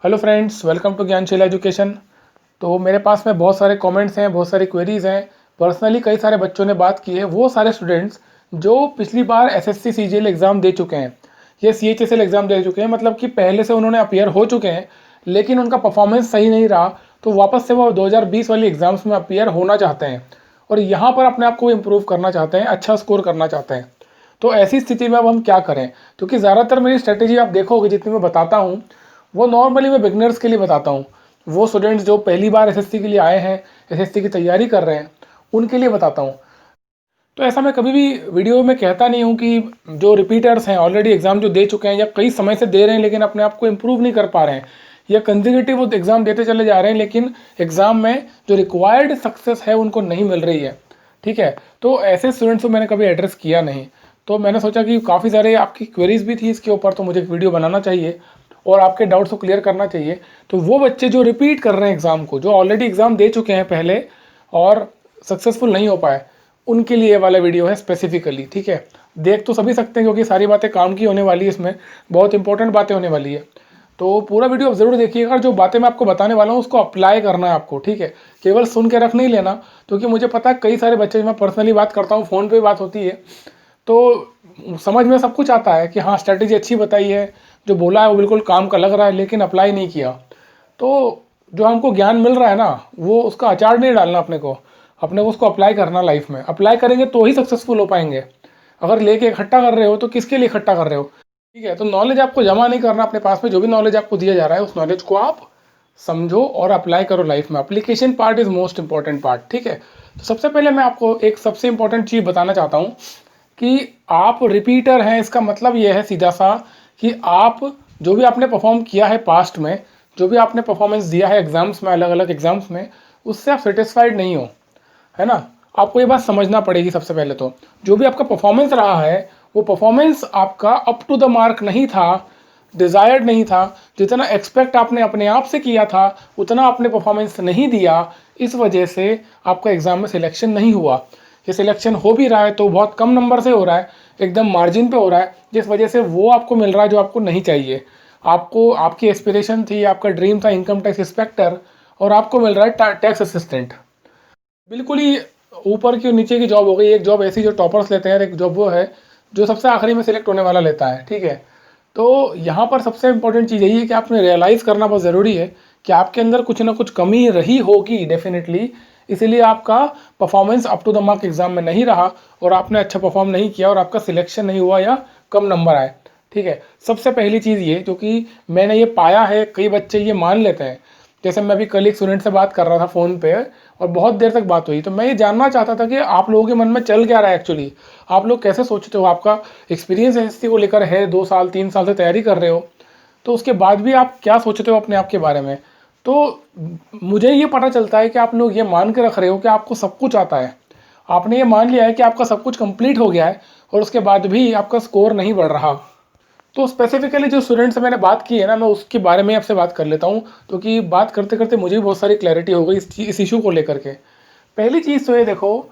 Hello friends, welcome to Gyansheela education. तो मेरे पास में बहुत सारे कमेंट्स हैं, बहुत सारी क्वेरीज़ हैं। पर्सनली कई सारे बच्चों ने बात की है, वो सारे स्टूडेंट्स जो पिछली बार एसएससी सीजीएल एग्ज़ाम दे चुके हैं या सीएचएसएल एग्ज़ाम दे चुके हैं, मतलब कि पहले से उन्होंने अपीयर हो चुके हैं लेकिन उनका परफॉर्मेंस सही नहीं रहा, तो वापस से वो 2020 वाली एग्ज़ाम्स में अपीयर होना चाहते हैं और यहाँ पर अपने आप को इम्प्रूव करना चाहते हैं, अच्छा स्कोर करना चाहते हैं। तो ऐसी स्थिति में अब हम क्या करें? क्योंकि ज़्यादातर मेरी स्ट्रेटेजी आप देखोगे जितनी मैं बताता हूँ, वो नॉर्मली मैं बिगनर्स के लिए बताता हूँ। वो स्टूडेंट्स जो पहली बार एसएससी के लिए आए हैं, एसएससी की तैयारी कर रहे हैं, उनके लिए बताता हूँ। तो ऐसा मैं कभी भी वीडियो में कहता नहीं हूँ कि जो रिपीटर्स हैं, ऑलरेडी एग्ज़ाम जो दे चुके हैं या कई समय से दे रहे हैं लेकिन अपने आप को इम्प्रूव नहीं कर पा रहे हैं, या कंजिक्यूटिव वो एग्ज़ाम देते चले जा रहे हैं लेकिन एग्ज़ाम में जो रिक्वायर्ड सक्सेस है उनको नहीं मिल रही है। ठीक है, तो ऐसे स्टूडेंट्स को मैंने कभी एड्रेस किया नहीं। तो मैंने सोचा कि काफ़ी सारे आपकी क्वेरीज भी थी इसके ऊपर, तो मुझे एक वीडियो बनाना चाहिए और आपके डाउट्स को क्लियर करना चाहिए। तो वो बच्चे जो रिपीट कर रहे हैं एग्ज़ाम को, जो ऑलरेडी एग्ज़ाम दे चुके हैं पहले और सक्सेसफुल नहीं हो पाए, उनके लिए वाला वीडियो है स्पेसिफिकली। ठीक है, देख तो सभी सकते हैं क्योंकि सारी बातें काम की होने वाली है, इसमें बहुत इंपॉर्टेंट बातें होने वाली है। तो पूरा वीडियो आप ज़रूर देखिएगा। जो बातें मैं आपको बताने वाला हूँ उसको अप्लाई करना है आपको। ठीक है, केवल सुन के रख नहीं लेना, क्योंकि मुझे पता है कई सारे बच्चे, मैं पर्सनली बात करता हूँ, फ़ोन पे बात होती है, तो समझ में सब कुछ आता है कि हाँ स्ट्रैटेजी अच्छी बताई है, जो बोला है वो बिल्कुल काम का लग रहा है, लेकिन अप्लाई नहीं किया। तो जो हमको ज्ञान मिल रहा है ना, वो उसका अचार नहीं डालना अपने को उसको अप्लाई करना लाइफ में। अप्लाई करेंगे तो ही सक्सेसफुल हो पाएंगे। अगर लेके इकट्ठा कर रहे हो तो किसके लिए इकट्ठा कर रहे हो? ठीक है, तो नॉलेज आपको जमा नहीं करना अपने पास में। जो भी नॉलेज आपको दिया जा रहा है उस नॉलेज को आप समझो और अप्लाई करो लाइफ में। Application part is most important part. ठीक है, तो सबसे पहले मैं आपको एक सबसे इंपॉर्टेंट चीज़ बताना चाहता हूँ कि आप रिपीटर हैं। इसका मतलब ये है सीधा सा कि आप जो भी आपने परफॉर्म किया है पास्ट में, जो भी आपने परफॉर्मेंस दिया है एग्जाम्स में, अलग अलग एग्जाम्स में, उससे आप सेटिस्फाइड नहीं हो, है ना। आपको ये बात समझना पड़ेगी सबसे पहले। तो जो भी आपका परफॉर्मेंस रहा है, वो परफॉर्मेंस आपका अप टू द मार्क नहीं था, डिज़ायर्ड नहीं था। जितना एक्सपेक्ट आपने अपने आप से किया था उतना आपने परफॉर्मेंस नहीं दिया। इस वजह से आपका एग्ज़ाम में सिलेक्शन नहीं हुआ। ये सिलेक्शन हो भी रहा है तो बहुत कम नंबर से हो रहा है, एकदम मार्जिन पे हो रहा है, जिस वजह से वो आपको मिल रहा है जो आपको नहीं चाहिए। आपको, आपकी एस्पिरेशन थी, आपका ड्रीम था इनकम टैक्स इंस्पेक्टर, और आपको मिल रहा है टैक्स असिस्टेंट। बिल्कुल ही ऊपर की और नीचे की जॉब हो गई। एक जॉब ऐसी जो टॉपर्स लेते हैं, एक जॉब वो है जो सबसे आखिरी में सिलेक्ट होने वाला लेता है। ठीक है, तो यहाँ पर सबसे इंपॉर्टेंट चीज़ यही है कि आपने रियलाइज़ करना बहुत ज़रूरी है कि आपके अंदर कुछ ना कुछ कमी रही होगी डेफिनेटली, इसीलिए आपका performance up to the mark exam में नहीं रहा और आपने अच्छा परफॉर्म नहीं किया और आपका सिलेक्शन नहीं हुआ या कम नंबर आए। ठीक है, सबसे पहली चीज़ ये, क्योंकि मैंने ये पाया है, कई बच्चे ये मान लेते हैं। जैसे मैं अभी कल एक स्टूडेंट से बात कर रहा था फ़ोन पे और बहुत देर तक बात हुई, तो मैं ये जानना चाहता था कि आप लोगों के मन में चल क्या रहा है एक्चुअली। आप लोग कैसे सोचते हो? आपका एक्सपीरियंस एसएससी को लेकर है, 2 साल 3 साल से तैयारी कर रहे हो, तो उसके बाद भी आप क्या सोचते हो अपने आप के बारे में? तो मुझे ये पता चलता है कि आप लोग ये मान के रख रहे हो कि आपको सब कुछ आता है। आपने ये मान लिया है कि आपका सब कुछ कंप्लीट हो गया है और उसके बाद भी आपका स्कोर नहीं बढ़ रहा। तो स्पेसिफिकली जो स्टूडेंट से मैंने बात की है ना, मैं उसके बारे में आपसे बात कर लेता हूँ, क्योंकि बात करते करते मुझे भी बहुत सारी क्लैरिटी हो गई इस इशू को लेकर के। पहली चीज़ तो ये देखो,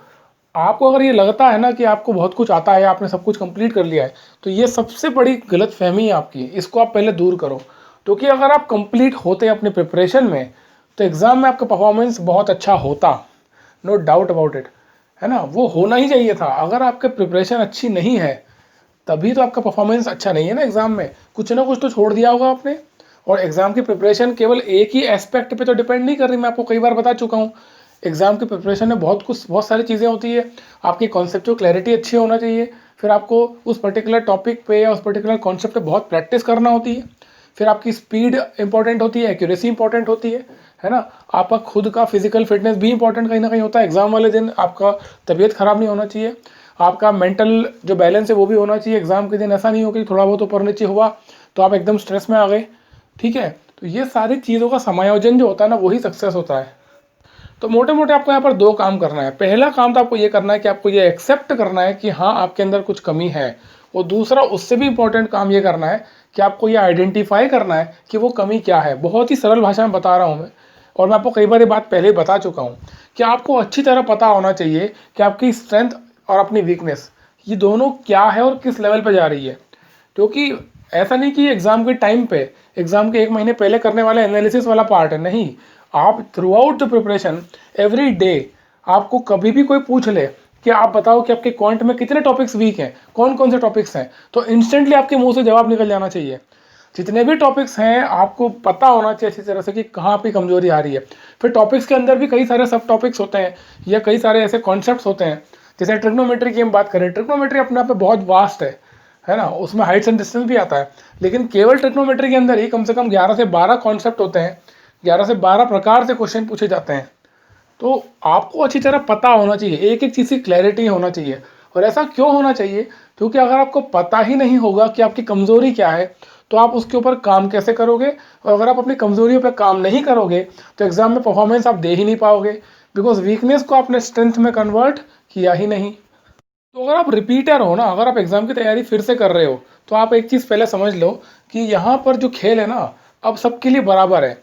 आपको अगर ये लगता है ना कि आपको बहुत कुछ आता है, आपने सब कुछ कंप्लीट कर लिया है, तो ये सबसे बड़ी गलतफहमी है आपकी। इसको आप पहले दूर करो। क्योंकि अगर आप कंप्लीट होते अपने प्रिपरेशन में, तो एग्ज़ाम में आपका परफॉर्मेंस बहुत अच्छा होता, नो डाउट अबाउट इट, है ना। वो होना ही चाहिए था। अगर आपके प्रिपरेशन अच्छी नहीं है तभी तो आपका परफॉर्मेंस अच्छा नहीं है ना। एग्जाम में कुछ ना कुछ तो छोड़ दिया होगा आपने। और एग्जाम की प्रिपरेशन केवल एक ही एस्पेक्ट पे तो डिपेंड नहीं कर रही। मैं आपको कई बार बता चुका हूँ, एग्जाम की प्रिपरेशन में बहुत सारी चीज़ें होती है। आपकी कॉन्सेप्चुअल क्लैरिटी अच्छी होना चाहिए, फिर आपको उस पर्टिकुलर टॉपिक पे या उस पर्टिकुलर कॉन्सेप्ट पे बहुत प्रैक्टिस करना होती है, फिर आपकी स्पीड इंपॉर्टेंट होती है, एक्यूरेसी इंपॉर्टेंट होती है ना। आपका खुद का फिजिकल फिटनेस भी इंपॉर्टेंट कहीं ना कहीं होता है। एग्जाम वाले दिन आपका तबीयत खराब नहीं होना चाहिए, आपका मेंटल जो बैलेंस है वो भी होना चाहिए। एग्जाम के दिन ऐसा नहीं हो कि थोड़ा बहुत ऊपर नीचे हुआ तो आप एकदम स्ट्रेस में आ गए। ठीक है, तो ये सारी चीज़ों का समायोजन जो होता है ना, वही सक्सेस होता है। तो मोटे मोटे आपको यहाँ पर 2 काम करना है। पहला काम तो आपको ये करना है कि आपको ये एक्सेप्ट करना है कि हाँ आपके अंदर कुछ कमी है, और दूसरा उससे भी इंपॉर्टेंट काम ये करना है कि आपको ये आइडेंटिफाई करना है कि वो कमी क्या है। बहुत ही सरल भाषा में बता रहा हूँ मैं, और मैं आपको कई बार ये बात पहले ही बता चुका हूँ कि आपको अच्छी तरह पता होना चाहिए कि आपकी स्ट्रेंथ और अपनी वीकनेस, ये दोनों क्या है और किस लेवल पर जा रही है। क्योंकि ऐसा नहीं कि एग्ज़ाम के टाइम पे, एग्ज़ाम के 1 महीने पहले करने वाला एनालिसिस वाला पार्ट है, नहीं। आप through out the preparation every day, आपको कभी भी कोई पूछ ले कि आप बताओ कि आपके क्वांट में कितने टॉपिक्स वीक हैं, कौन कौन से टॉपिक्स हैं, तो इंस्टेंटली आपके मुंह से जवाब निकल जाना चाहिए। जितने भी टॉपिक्स हैं आपको पता होना चाहिए अच्छी तरह से कि कहाँ आपकी कमजोरी आ रही है। फिर टॉपिक्स के अंदर भी कई सारे सब टॉपिक्स होते हैं या कई सारे ऐसे कॉन्सेप्ट्स होते हैं। जैसे ट्रिग्नोमेट्री की हम बात करें, ट्रिग्नोमेट्री अपने आप में बहुत वास्ट है ना, उसमें हाइट्स एंड डिस्टेंस भी आता है, लेकिन केवल ट्रिग्नोमेट्री के अंदर ही कम से कम 11 से 12 कॉन्सेप्ट होते हैं, 11 से 12 प्रकार से क्वेश्चन पूछे जाते हैं। तो आपको अच्छी तरह पता होना चाहिए, एक एक चीज़ की क्लैरिटी होना चाहिए। और ऐसा क्यों होना चाहिए? क्योंकि अगर आपको पता ही नहीं होगा कि आपकी कमज़ोरी क्या है, तो आप उसके ऊपर काम कैसे करोगे? और अगर आप अपनी कमज़ोरियों पर काम नहीं करोगे तो एग्ज़ाम में परफॉर्मेंस आप दे ही नहीं पाओगे, बिकॉज वीकनेस को आपने स्ट्रेंथ में कन्वर्ट किया ही नहीं। तो अगर आप रिपीटर हो ना, अगर आप एग्ज़ाम की तैयारी फिर से कर रहे हो, तो आप एक चीज़ पहले समझ लो कि यहाँ पर जो खेल है ना, अब सबके लिए बराबर है।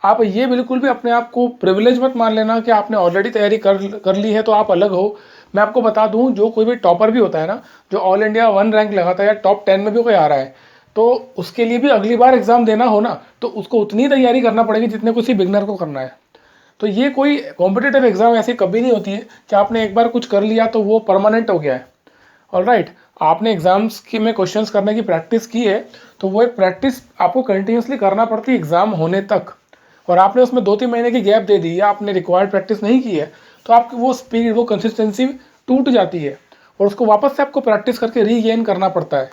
आप ये बिल्कुल भी अपने आप को प्रिविलेज मत मान लेना कि आपने ऑलरेडी तैयारी कर ली है तो आप अलग हो। मैं आपको बता दूं, जो कोई भी टॉपर भी होता है ना, जो ऑल इंडिया 1 रैंक लगाता है या टॉप 10 में भी कोई आ रहा है, तो उसके लिए भी अगली बार एग्ज़ाम देना हो ना, तो उसको उतनी तैयारी करना पड़ेगी जितने किसी बिगनर को करना है। तो ये कोई कॉम्पिटिटिव एग्ज़ाम ऐसी कभी नहीं होती है कि आपने एक बार कुछ कर लिया तो वो परमानेंट हो गया है। ऑलराइट, आपने एग्जाम्स की में क्वेश्चंस करने की प्रैक्टिस की है, तो वो एक प्रैक्टिस आपको कंटिन्यूसली करना पड़ती है एग्ज़ाम होने तक। और आपने उसमें 2-3 महीने की गैप दे दी या आपने रिक्वायर्ड प्रैक्टिस नहीं की है, तो आपकी वो स्पीड, वो कंसिस्टेंसी टूट जाती है और उसको वापस से आपको प्रैक्टिस करके रीगेन करना पड़ता है।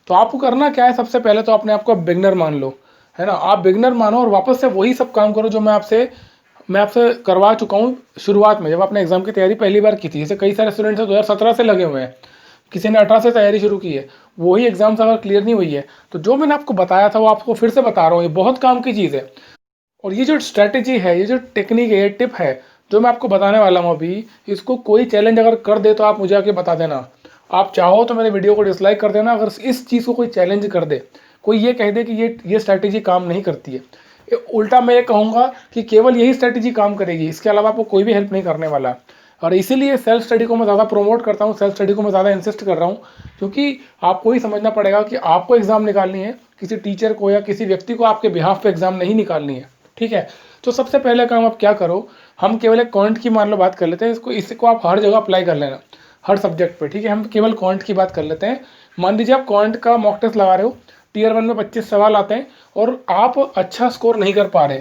तो आपको करना क्या है? सबसे पहले तो अपने आप को बिगनर मान लो, है ना। आप बिगनर मानो और वापस से वही सब काम करो जो मैं आपसे करवा चुका हूँ शुरुआत में, जब आपने एग्जाम की तैयारी पहली बार की थी। जैसे कई सारे स्टूडेंट्स 2017 से लगे हुए हैं, किसी ने 18 से तैयारी शुरू की है, वही एग्जाम्स अगर क्लियर नहीं हुई है, तो जो मैंने आपको बताया था वो आपको फिर से बता रहा हूँ, ये बहुत काम की चीज़ है। और ये जो स्ट्रैटेजी है, ये जो टेक्निक है, ये टिप है जो मैं आपको बताने वाला हूँ अभी, इसको कोई चैलेंज अगर कर दे तो आप मुझे आके बता देना। आप चाहो तो मेरे वीडियो को डिसलाइक कर देना अगर इस चीज़ को कोई चैलेंज कर दे, कोई ये कह दे कि ये स्ट्रैटेजी काम नहीं करती है। उल्टा मैं ये कहूँगा कि केवल यही स्ट्रैटेजी काम करेगी, इसके अलावा आपको कोई भी हेल्प नहीं करने वाला। और इसीलिए सेल्फ स्टडी को मैं ज़्यादा प्रोमोट करता हूँ, सेल्फ स्टडी को मैं ज़्यादा इंसिस्ट कर रहा हूँ, क्योंकि आपको ही समझना पड़ेगा कि आपको एग्ज़ाम निकालनी है, किसी टीचर को या किसी व्यक्ति को आपके बिहाफ पे एग्ज़ाम नहीं निकालनी है। ठीक है, तो सबसे पहले काम आप क्या करो, हम केवल एक क्वांट की मान लो बात कर लेते हैं, इसको आप हर जगह अप्लाई कर लेना, हर सब्जेक्ट पे। ठीक है, हम केवल क्वांट की बात कर लेते हैं। मान लीजिए आप क्वांट का मॉक टेस्ट लगा रहे हो, टीयर 1 में 25 सवाल आते हैं और आप अच्छा स्कोर नहीं कर पा रहे,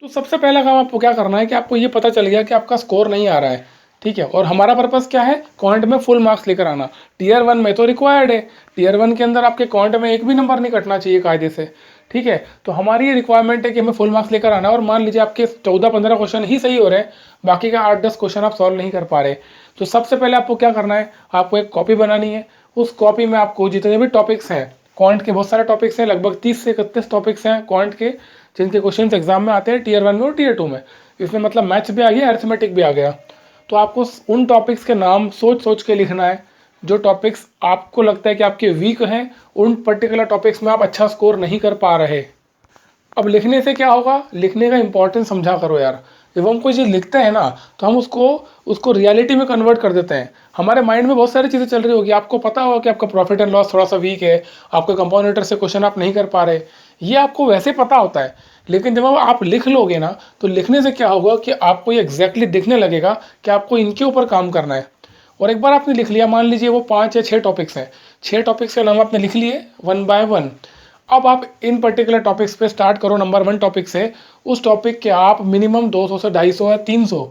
तो सबसे पहला काम आपको क्या करना है कि आपको ये पता चल गया कि आपका स्कोर नहीं आ रहा है। ठीक है, और हमारा पर्पस क्या है? क्वांट में फुल मार्क्स लेकर आना। टीयर 1 में तो रिक्वायर्ड है, टीयर 1 के अंदर आपके क्वांट में एक भी नंबर नहीं कटना चाहिए कायदे से। ठीक है, तो हमारी ये रिक्वायरमेंट है कि हमें फुल मार्क्स लेकर आना है। और मान लीजिए आपके 14-15 क्वेश्चन ही सही हो रहे हैं, बाकी का 8-10 क्वेश्चन आप सॉल्व नहीं कर पा रहे, तो सबसे पहले आपको क्या करना है? आपको एक कॉपी बनानी है। उस कॉपी में आपको जितने भी टॉपिक्स हैं, क्वांट के बहुत सारे टॉपिक्स हैं, लगभग 30 से 31 टॉपिक्स हैं क्वांट के, जिनके क्वेश्चन एग्जाम में आते हैं टीयर 1 में और टीयर 2 में। इसमें मतलब मैथ्स भी आ गया, अरिथमेटिक भी आ गया। तो आपको उन टॉपिक्स के नाम सोच सोच के लिखना है जो टॉपिक्स आपको लगता है कि आपके वीक हैं, उन पर्टिकुलर टॉपिक्स में आप अच्छा स्कोर नहीं कर पा रहे। अब लिखने से क्या होगा? लिखने का इंपॉर्टेंस समझा करो यार। जब हम कोई चीज़ लिखते हैं ना, तो हम उसको रियलिटी में कन्वर्ट कर देते हैं। हमारे माइंड में बहुत सारी चीज़ें चल रही होगी, आपको पता होगा कि आपका प्रॉफिट एंड लॉस थोड़ा सा वीक है, आपके कंपाउंडेटर से क्वेश्चन आप नहीं कर पा रहे, ये आपको वैसे पता होता है। लेकिन जब आप लिख लोगे ना, तो लिखने से क्या होगा कि आपको ये एग्जैक्टली दिखने लगेगा कि आपको इनके ऊपर काम करना है। और एक बार आपने लिख लिया, मान लीजिए वो 5 या 6 टॉपिक्स हैं, 6 टॉपिक्स के नाम आपने लिख लिए 1 बाय 1। अब आप इन पर्टिकुलर टॉपिक्स पे स्टार्ट करो नंबर 1 टॉपिक से। उस टॉपिक के आप मिनिमम 200 से 250 या 300,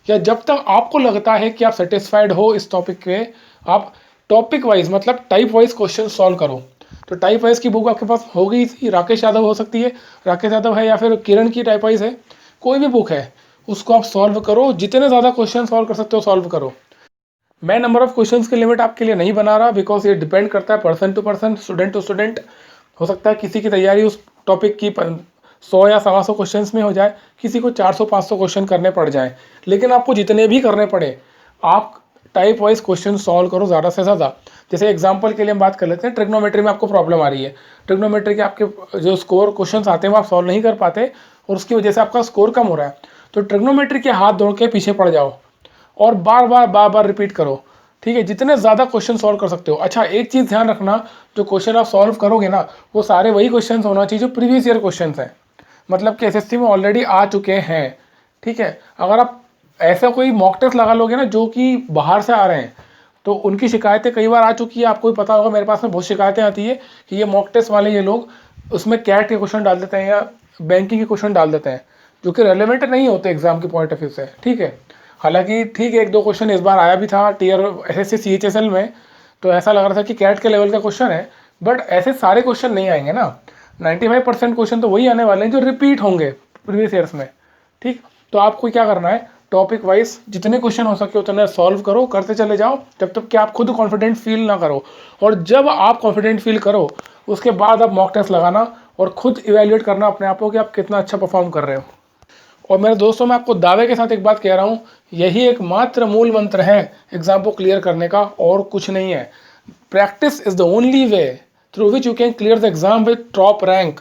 या जब तक आपको लगता है कि आप सेटिस्फाइड हो इस टॉपिक पे, आप टॉपिक वाइज मतलब टाइप वाइज क्वेश्चन सॉल्व करो। तो टाइप वाइज की बुक आपके पास होगी, राकेश यादव हो सकती है, राकेश यादव है, या फिर किरण की टाइप वाइज है, कोई भी बुक है, उसको आप सॉल्व करो। जितने ज़्यादा क्वेश्चन सॉल्व कर सकते हो सॉल्व करो। मैं नंबर ऑफ क्वेश्चंस की लिमिट आपके लिए नहीं बना रहा, बिकॉज ये डिपेंड करता है person to person, student to student. हो सकता है किसी की तैयारी उस टॉपिक की 100 या 125 क्वेश्चंस में हो जाए, किसी को 400-500 क्वेश्चन करने पड़ जाए, लेकिन आपको जितने भी करने पड़े, आप टाइप वाइज क्वेश्चन सॉल्व करो ज़्यादा से ज़्यादा। जैसे एग्जांपल के लिए हम बात कर लेते हैं, ट्रिग्नोमेट्री में आपको प्रॉब्लम आ रही है, ट्रिग्नोमेट्री के आपके जो स्कोर क्वेश्चन आते हैं वो आप सॉल्व नहीं कर पाते और उसकी वजह से आपका स्कोर कम हो रहा है। तो ट्रिग्नोमेट्री के हाथ दौड़ के पीछे पड़ जाओ और बार बार रिपीट करो। ठीक है, जितने ज़्यादा क्वेश्चन सॉल्व कर सकते हो। अच्छा, एक चीज़ ध्यान रखना, जो क्वेश्चन आप सॉल्व करोगे ना, वो सारे वही क्वेश्चन होना चाहिए जो प्रीवियस ईयर क्वेश्चन हैं, मतलब कि एसएससी में ऑलरेडी आ चुके हैं। ठीक है, अगर आप ऐसा कोई मॉक टेस्ट लगा लोगे ना जो कि बाहर से आ रहे हैं, तो उनकी शिकायतें कई बार आ चुकी है, आपको भी पता होगा, मेरे पास में बहुत शिकायतें आती है कि ये मॉक टेस्ट वाले ये लोग उसमें कैट के क्वेश्चन डाल देते हैं या बैंकिंग के क्वेश्चन डाल देते हैं, जो कि रेलेवेंट नहीं होते एग्जाम के पॉइंट ऑफ व्यू से। ठीक है, हालांकि ठीक है, एक दो क्वेश्चन इस बार आया भी था टीयर एसएससी सीएचएसएल में, तो ऐसा लग रहा था कि कैट के लेवल का क्वेश्चन है, बट ऐसे सारे क्वेश्चन नहीं आएंगे ना। 95% क्वेश्चन तो वही आने वाले हैं जो रिपीट होंगे प्रीवियस ईयर्स में। ठीक, तो आपको क्या करना है, टॉपिक वाइज जितने क्वेश्चन हो सके उतने सॉल्व करो, करते चले जाओ जब तक कि आप खुद कॉन्फिडेंट फील ना करो। और जब आप कॉन्फिडेंट फील करो उसके बाद आप मॉक टेस्ट लगाना और खुद इवेल्युएट करना अपने आप को कि आप कितना अच्छा परफॉर्म कर रहे हो। और मेरे दोस्तों, मैं आपको दावे के साथ एक बात कह रहा हूँ, यही एकमात्र मूल मंत्र है एग्जाम को क्लियर करने का, और कुछ नहीं है। Practice is the only way through which you can clear the exam with top rank.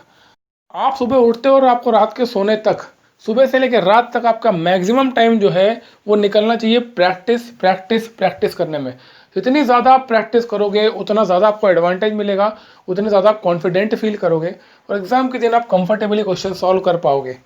आप सुबह उठते हो और आपको रात के सोने तक, सुबह से लेकर रात तक आपका मैक्सिमम टाइम जो है वो निकलना चाहिए प्रैक्टिस प्रैक्टिस प्रैक्टिस करने में। जितनी ज़्यादा आप प्रैक्टिस करोगे उतना ज़्यादा आपको एडवांटेज मिलेगा, उतने ज़्यादा आप कॉन्फिडेंट फील करोगे और एग्जाम के दिन आप कंफर्टेबली क्वेश्चन सॉल्व कर पाओगे।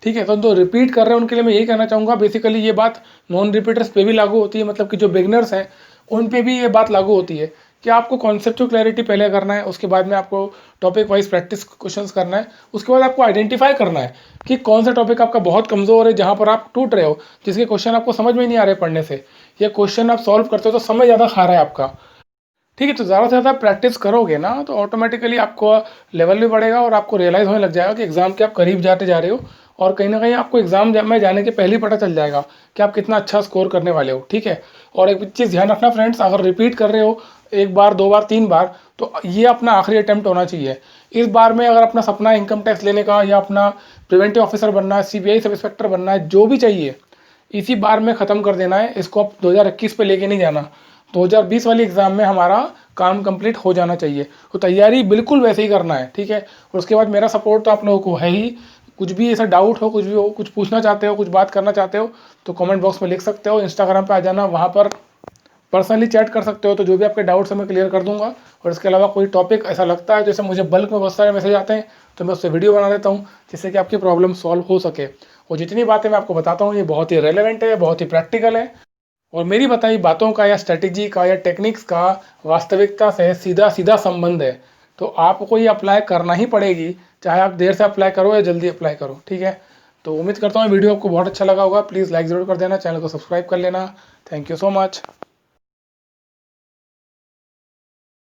ठीक है, तो जो रिपीट कर रहे हैं उनके लिए मैं यही कहना चाहूँगा, बेसिकली ये बात नॉन रिपीटर्स पे भी लागू होती है, मतलब कि जो बिगनर्स हैं उन पे भी ये बात लागू होती है कि आपको कॉन्सेप्चुअल क्लैरिटी पहले करना है, उसके बाद में आपको टॉपिक वाइज प्रैक्टिस क्वेश्चंस करना है, उसके बाद आपको आइडेंटिफाई करना है कि कौन सा टॉपिक आपका बहुत कमज़ोर है, जहाँ पर आप टूट रहे हो, जिसके क्वेश्चन आपको समझ में नहीं आ रहे पढ़ने से, या क्वेश्चन आप सॉल्व करते हो तो समय ज़्यादा खा रहा है आपका। ठीक है, तो ज़्यादा से ज़्यादा प्रैक्टिस करोगे ना तो ऑटोमेटिकली आपको लेवल भी बढ़ेगा और आपको रियलाइज़ होने लग जाएगा कि एग्ज़ाम के आप करीब जाते जा रहे हो, और कहीं ना कहीं आपको एग्ज़ाम में जाने के पहले ही पता चल जाएगा कि आप कितना अच्छा स्कोर करने वाले हो। ठीक है, और एक चीज़ ध्यान रखना फ्रेंड्स, अगर रिपीट कर रहे हो एक बार, दो बार, तीन बार, तो ये अपना आखिरी अटैम्प्ट होना चाहिए। इस बार में अगर अपना सपना इनकम टैक्स लेने का या अपना प्रिवेंटिव ऑफिसर बनना है, सीबीआई सब इंस्पेक्टर बनना है, जो भी चाहिए इसी बार में ख़त्म कर देना है। इसको आप 2021 पे लेके नहीं जाना, 2020 वाली एग्ज़ाम में हमारा काम कंप्लीट हो जाना चाहिए। तो तैयारी बिल्कुल वैसे ही करना है। ठीक है, और उसके बाद मेरा सपोर्ट तो आप लोगों को है ही। कुछ भी ऐसा डाउट हो, कुछ भी हो, कुछ पूछना चाहते हो, कुछ बात करना चाहते हो, तो कमेंट बॉक्स में लिख सकते हो। इंस्टाग्राम पे आ जाना, वहाँ पर पर्सनली चैट कर सकते हो, तो जो भी आपके डाउट्स है मैं क्लियर कर दूंगा। और इसके अलावा कोई टॉपिक ऐसा लगता है, जैसे मुझे बल्क में बहुत सारे मैसेज आते हैं, तो मैं उससे वीडियो बना देता हूँ जिससे कि आपकी प्रॉब्लम सॉल्व हो सके। और जितनी बातें मैं आपको बताता हूँ ये बहुत ही रेलेवेंट है, बहुत ही प्रैक्टिकल है, और मेरी बताई बातों का या स्ट्रेटेजी का या टेक्निक्स का वास्तविकता से सीधा सीधा संबंध है। तो आपको ये अप्लाई करना ही पड़ेगी, चाहे आप देर से अप्लाई करो या जल्दी अप्लाई करो। ठीक है, तो उम्मीद करता हूँ वीडियो आपको बहुत अच्छा लगा होगा। प्लीज़ लाइक ज़रूर कर देना, चैनल को सब्सक्राइब कर लेना। Thank you so much.